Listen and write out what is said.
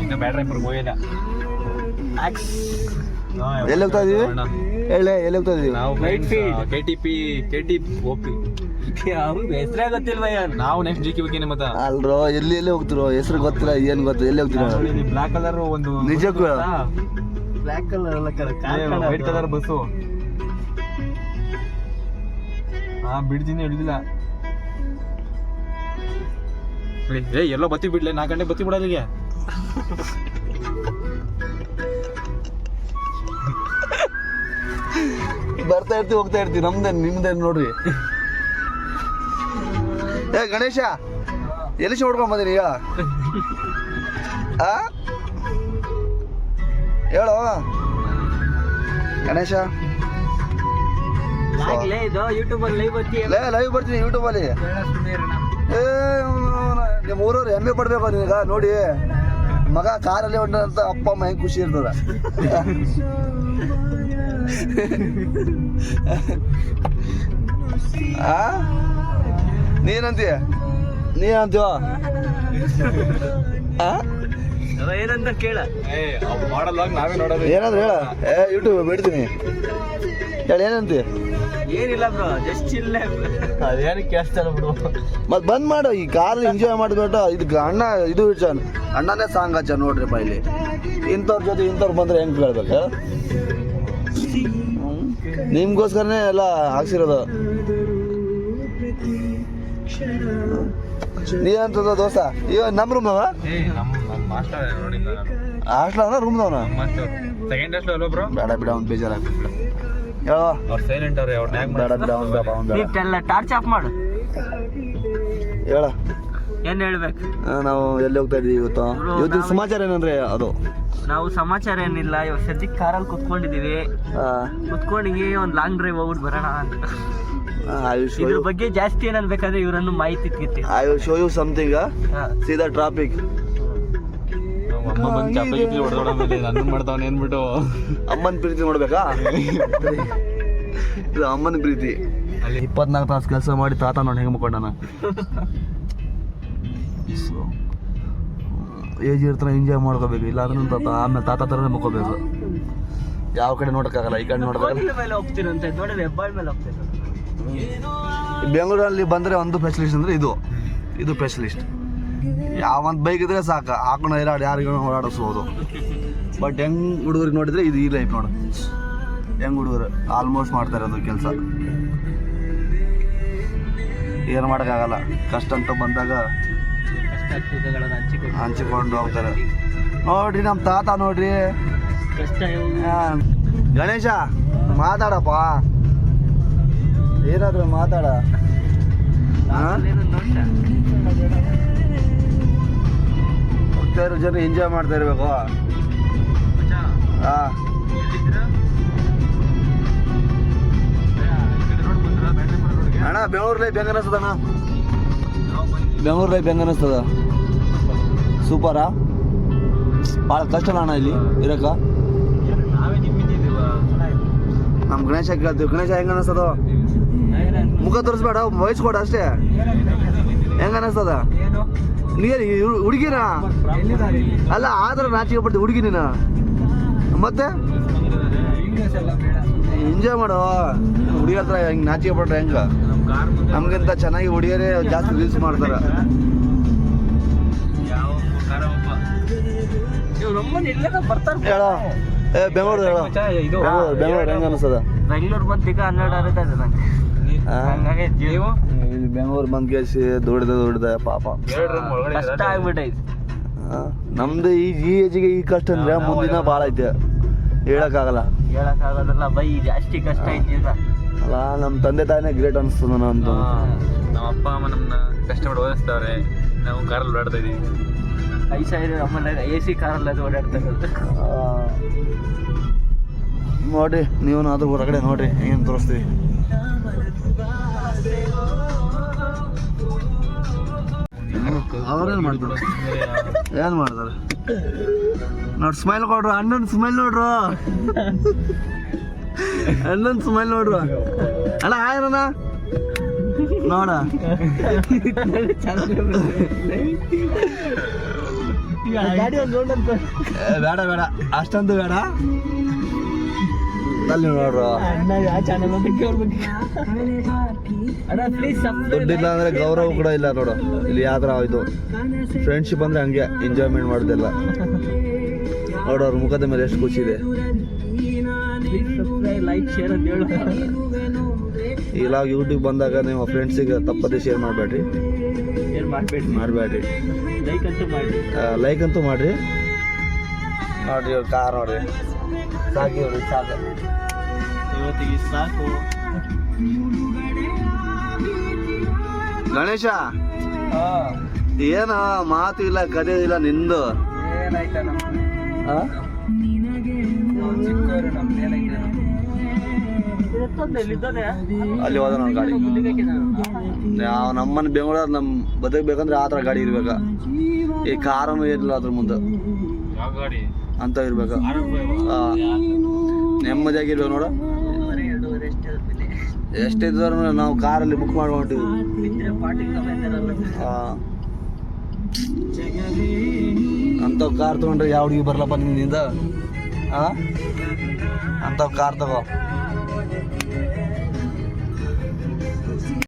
ಇನ್ನು ಬ್ಯಾಟ್ರಿ ಹೋಗಿಲ್ಲ. ಎಲ್ಲಿ ಹೋಗ್ತಾ ಇದೀವಿ ಹೇಳಿ, ಎಲ್ಲಿ ಹೋಗ್ತಾ ಇದೀವಿ ನಾವು KTP ಹೆಸರೇ ಗೊತ್ತಿಲ್ವಯ್ಯ. ನಾವು ನೆಕ್ಸ್ಟ್ GK ಬೇಕೇನೆ ಮತ್ತ ಅಲ್ರೋ ಎಲ್ಲಿ ಹೋಗ್ತಿರೋ ಹೆಸರು ಗೊತ್ತಿಲ್ಲ, ಏನ್ ಗೊತ್ತು, ಎಲ್ಲಿ ಹೋಗ್ತಿರೋ ಬ್ಲಾಕ್ ಕಲರ್ ಒಂದು ನಿಜಕ್ಕೂ ಬ್ಲಾಕ್ ಕಲರ್ ಅಲ್ಲ ವೈಟ್ ಕಲರ್ ಬಸ್ಸು. ಬಿಡ್ತೀನಿ ಹಿಡಿದಿಲ್ಲ. ಎಲ್ಲೋ ಬತ್ತಿ ಬಿಡ್ಲೆ, 4 ಗಂಟೆ ಬತ್ತಿ ಬಿಡೋದಿಗೆ. ಬರ್ತಾ ಇರ್ತೀವಿ ಹೋಗ್ತಾ ಇರ್ತೀವಿ, ನಮ್ದೇನು ನಿಮ್ದೇನು ನೋಡ್ರಿ. ಏ ಗಣೇಶ ಎಲ್ಲಿ ಹೊಡ್ಕೊಂಡ್ ಬಂದಿರಿ ಈಗ? ಹೇಳೋ ಗಣೇಶ. ಲೈವ್ ಬರ್ತೀನಿ ಯೂಟ್ಯೂಬಲ್ಲಿ. ನಿಮ್ಮ ಊರವ್ರು ಹೆಮ್ಮೆ ಪಡ್ಬೇಕು ನೀವೀಗ ನೋಡಿ, ಮಗ ಕಾರಲ್ಲಿ ಹೊಂಟಂತ ಅಪ್ಪ ಅಮ್ಮ ಹೆಂಗೆ ಖುಷಿ ಇರ್ತದ. ನೀನಂತೀಯ ನೀನಂತೀವ ಏನಂತ ಕೇಳ. ಮಾಡಲ್ಲ ನಾವೇ ನೋಡೋದು. ಏನಾದ್ರು ಹೇಳ, ಯೂಟ್ಯೂಬ್ ಬಿಡ್ತೀನಿ ಹೇಳಿ. ಏನಂತೀಯ? ಏನಿಲ್ಲ ಬ್ರೋ, ಜಸ್ಟ್ ಇಲ್ಲ. ಅದೇನಕ್ಕೆ ಕೇಳಿಸ್ತಾರ ಬಿಡು. ಮತ್ ಬಂದ್ ಮಾಡು, ಈ ಕಾರ್ ಎಂಜಾಯ್ ಮಾಡ್ಬಿಟ್ಟು ಇದು ಅಣ್ಣ ಇದು ಅಣ್ಣನೇ ಸಾಂಗ್ ಹಚ್ಚ ನೋಡ್ರಿಪ್ಪ. ಇಲ್ಲಿ ಇಂಥವ್ರ ಜೊತೆ ಇಂಥವ್ರು ಬಂದ್ರೆ ಹೆಂಗ್ ಕೇಳ್ಬೇಕು? ನಿಮ್ಗೋಸ್ಕರನೇ ಎಲ್ಲ ಹಾಕ್ಸಿರೋದು. ನೀ ಅಂತದ ದೋಸ್ತ ಇವ ನಮ್ಮ ರೂಮ್ನವ ಹಾಸ್ಟೆಲ್ ರೂಮ್ನವನ ಬೇಡ ಬಿಡ ಅವ್ನು ಬೇಜಾರಾಗ್ಬಿಟ್ಟು ಬೇಡ ಬಿಡ ಅವ್ನು ಟಾರ್ಚ್ ಆಫ್ ಮಾಡು. ಹೇಳ ಏನ್ ಹೇಳ್ಬೇಕು? ನಾವು ಎಲ್ಲಿ ಹೋಗ್ತಾ ಇದೀವಿ ಇವತ್ತಿನ ಸಮಾಚಾರ ಏನಂದ್ರೆ ಅದು ನಾವು ಸಮಾಚಾರ ಏನಿಲ್ಲ, ಇವಾಗ ಸದ್ಯಕ್ಕೆ ಕಾರಲ್ಲಿ ಕುತ್ಕೊಂಡಿದೀವಿ. ಕುತ್ಕೊಂಡಿಗೆ ಒಂದ್ ಲಾಂಗ್ ಡ್ರೈವ್ ಹೋಗ್ಬಿಟ್ಟು ಬರೋಣ ಅಂತ. ಇದ್ರ ಬಗ್ಗೆ ಜಾಸ್ತಿ ಏನ್ ಅನ್ಬೇಕಾದ್ರೆ ಇವರನ್ನು ಮಾಹಿತಿ ತಿಳ್ತಿ. I will show you something. See the traffic. ಮಾಡ್ತಾವ ಏನ್ಬಿಟ್ಟು ಅಮ್ಮನ ಪ್ರೀತಿ ನೋಡ್ಬೇಕಾ? ಇದು ಅಮ್ಮನ ಪ್ರೀತಿ. 24 ತಾಸು ಕೆಲಸ ಮಾಡಿ ತಾತ ನೋಡಿ ಹೆಂಗ್ ಮುಕ್ಕೊಂಡನ. ಏಜ್ ಇರ್ತಾನೆ ಎಂಜಾಯ್ ಮಾಡ್ಕೋಬೇಕು, ಇಲ್ಲ ಅಂದ್ರೆ ಆಮೇಲೆ ತಾತ ಥರನೇ ಮುಕ್ಕೋಬೇಕು. ಯಾವ ಕಡೆ ನೋಡೋಕ್ಕಾಗಲ್ಲ, ಈ ಕಡೆ ನೋಡೋಕ್ಕಾಗಲ್ಲ. ಹೋಗ್ತಿರಂತೆ ನೋಡಿದ್ರೆ ಹೆಬ್ಬಾಳ್ ಮೇಲೆ ಹೋಗ್ತಿರ. ಬೆಂಗಳೂರಲ್ಲಿ ಬಂದರೆ ಒಂದು ಸ್ಪೆಷಲಿಸ್ಟ್ ಅಂದರೆ ಇದು ಸ್ಪೆಷಲಿಸ್ಟ್. ಯಾವಂತ ಬೈಕ್ ಇದ್ರೆ ಸಾಕು, ಹಾಕೊಂಡು ಯಾರಿಗೂ ಓಡಾಡಿಸ್ಬೋದು. ಬಟ್ ಹೆಂಗ್ ಹುಡುಗರಿಗೆ ನೋಡಿದ್ರೆ ಇದು ಈ ಲೈಫ್ ನೋಡು. ಹೆಂಗ್ ಹುಡುಗರು ಆಲ್ಮೋಸ್ಟ್ ಮಾಡ್ತಾ ಇರೋದು ಕೆಲಸ. ಏನು ಮಾಡೋಕ್ಕಾಗಲ್ಲ, ಕಷ್ಟ ಅಂತ ಬಂದಾಗ ಹಂಚಿಕೊಂಡು ಹೋಗ್ತಾರೆ. ನೋಡ್ರಿ ನಮ್ಮ ತಾತ ನೋಡ್ರಿ. ಗಣೇಶ ಮಾತಾಡಪ್ಪ, ಏನಾದ್ರು ಮಾತಾಡ. ಹೋಗ್ತಾ ಇರೋ ಜನ ಎಂಜಾಯ್ ಮಾಡ್ತಾ ಇರ್ಬೇಕು. ಅಣ್ಣ ಬೆಂಗಳೂರು ಲೈಫ್ ಹೆಂಗ ಅನಿಸ್ತದಣ್ಣ? ಬೆಂಗಳೂರು ಲೈಫ್ ಹೆಂಗ ಅನಿಸ್ತದ? ಸೂಪರಾ? ಭಾಳ ಕಷ್ಟ ಅಣ್ಣ ಇಲ್ಲಿ ಇರಕ್ಕ. ನಮ್ಮ ಗಣೇಶ ಕೇಳ್ತೀವಿ, ಗಣೇಶ ಹೆಂಗ ಅನಿಸ್ತದ? ಮುಖ ತೋರಿಸ್ಬೇಡ, ವಯಸ್ಸು ಕೊಡ ಅಷ್ಟೇ. ಹೆಂಗ ಅನಿಸ್ತದ? ನೀನು ಹುಡುಗಿನ ಅಲ್ಲ, ಆದ್ರೆ ನಾಚಿಕೆ ಪಡ್ತೀವಿ ಹುಡುಗಿ ನೀನು. ಮತ್ತೆ ಎಂಜಾಯ್ ಮಾಡು. ಹುಡುಗಿ ಹತ್ರ ಹೆಂಗೆ ನಾಚಿಕೆ ಪಡ್ರೆ ಹೆಂಗ? ನಮ್ಗಿಂತ ಚೆನ್ನಾಗಿ ಹುಡುಗಿಯರೇ ಜಾಸ್ತಿ ರೀಲ್ಸ್ ಮಾಡ್ತಾರ. ಹೇಳೋ ಬೆಂಗಳೂರು ಹೇಳೋ, ಬೆಂಗಳೂರು ಹೆಂಗ ಅನಿಸ್ತದ? ಬೆಂಗಳೂರು ಬಂದು 12 ಬೆಂಗಳೂರು ಬಂದ್ ಕೇಸಿ ದುಡ್ದೆ ಪಾಪ ಕಷ್ಟ ಆಗ್ಬಿಟ್ಟೈತಿ. ನಮ್ದು ಈ ಏಜಿಗೆ ಈ ಕಷ್ಟ ಅಂದ್ರೆ ಮುಂದಿನ ಭಾಳ ಐತೆ, ಹೇಳಕ್ಕಾಗಲ್ಲ. ಬೈ ಜಾಸ್ತಿ ಕಷ್ಟ ಐತಿ ಅಲ್ಲ. ನಮ್ಮ ತಂದೆ ತಾಯಿನೇ ಗ್ರೇಟ್ ಅನಿಸ್ತದ. ನಮ್ದು ನಮ್ಮ ಅಪ್ಪ ಅಮ್ಮ ನಮ್ಮನ್ನ ಕಷ್ಟಪಟ್ಟು ಓದಿಸ್ತಾವ್ರೆ, ನಾವು ಕಾರಲ್ಲಿ ಓಡಾಡ್ತಾ ಇದೀವಿ. 5,000 ನಮ್ಮನ್ನ AC ಕಾರಲ್ಲಿ ಅದು ಓಡಾಡ್ತಾ ಇರೋದು ನೋಡಿ. ನೀವು ಅದು ಹೊರಗಡೆ ನೋಡ್ರಿ ಏನು ತೋರಿಸ್ತೀವಿ. ಅವ್ರೇನು ಮಾಡ್ತಾರೆ, ಏನು ಮಾಡ್ತಾರೆ ನೋಡಿ. ಸ್ಮೈಲ್ ಕೊಡ್ರು, ಅಣ್ಣನ ಸ್ಮೈಲ್ ನೋಡ್ರು, ಅಣ್ಣನ ಸ್ಮೈಲ್ ನೋಡ್ರು. ಅಣ್ಣ ಆಯ್ರಣ್ಣ ನೋಡ. ಗಾಡಿ ಒಂದು ರೋಡ್ ಅಂತ ಬೇಡ ಬೇಡ ಅಷ್ಟೊಂದು ಬೇಡ. ಅಲ್ಲಿ ನೋಡ್ರು ಅಣ್ಣ ಯಾವ ಚಾನಲ್ ಅಣ್ಣ ಪ್ಲೀಸ್ ದುಡ್ಡಿಲ್ಲ ಅಂದ್ರೆ ಗೌರವ ಕೂಡ ಇಲ್ಲ ನೋಡು. ಇಲ್ಲಿ ಯಾವ ಥರ ಇದು ಫ್ರೆಂಡ್ಶಿಪ್ ಅಂದ್ರೆ ಹಂಗೆ ಎಂಜಾಯ್ಮೆಂಟ್ ಮಾಡೋದಿಲ್ಲ ನೋಡು. ಅವ್ರ ಮುಖದ ಮೇಲೆ ಎಷ್ಟು ಖುಷಿ ಇದೆ. ಲೈಕ್ ಶೇರ್ ಅಂತ ಹೇಳು. ಇಲ್ಲ ಯೂಟ್ಯೂಬ್ ಬಂದಾಗ ನೀವು ಫ್ರೆಂಡ್ಸಿಗೆ ತಪ್ಪದೆ ಶೇರ್ ಮಾಡಬೇಡ್ರಿ, ಮಾಡಬೇಡ್ರಿ. ಲೈಕ್ ಅಂತೂ ಮಾಡಿರಿ. ನೋಡ್ರಿ ಇವ್ರ ಕಾರ್ ನೋಡ್ರಿ, ಸಾಕಿ ನೋಡಿ ಸಾಕು ಇವತ್ತಿಗೆ ಸಾಕು. ಗಣೇಶ ಏನ ಮಾತು ಇಲ್ಲ ಕದೆ ಇಲ್ಲ ನಿಂದು. ಏನಾಯ್ತಣ್ಣ ಆ? ಚಿಕ್ಕವರು ನಮ್ದೇನಾಯ್ತು ಅಲ್ಲಿ ಹೋದ ನಾವು ಗಾಡಿ. ನಾವು ನಮ್ಮನ್ನು ಬೆಂಗಳೂರು ನಮ್ಮ ಬದುಕಬೇಕಂದ್ರೆ ಆ ಥರ ಗಾಡಿ ಇರ್ಬೇಕ. ಈ ಕಾರನ್ನು ಇರಲಿಲ್ಲ ಅದ್ರ ಮುಂದೆ ಯಾವ ಗಾಡಿ ಅಂತ ಇರ್ಬೇಕು. ನೆಮ್ಮದಿಯಾಗಿರ್ಬೇಕು ನೋಡು. ಎಷ್ಟಿದ್ರು ನಾವು ಕಾರಲ್ಲಿ ಬುಕ್ ಮಾಡ್ಕೊಂಡಿವಿ. ಅಂತ ಕಾರ್ ತಗೊಂಡ್ರೆ ಯಾವ ಹುಡುಗಿ ಬರಲಪ್ಪ ನಿಮ್ಮಿಂದ. ಅಂಥವು ಕಾರ್ ತಗೋ.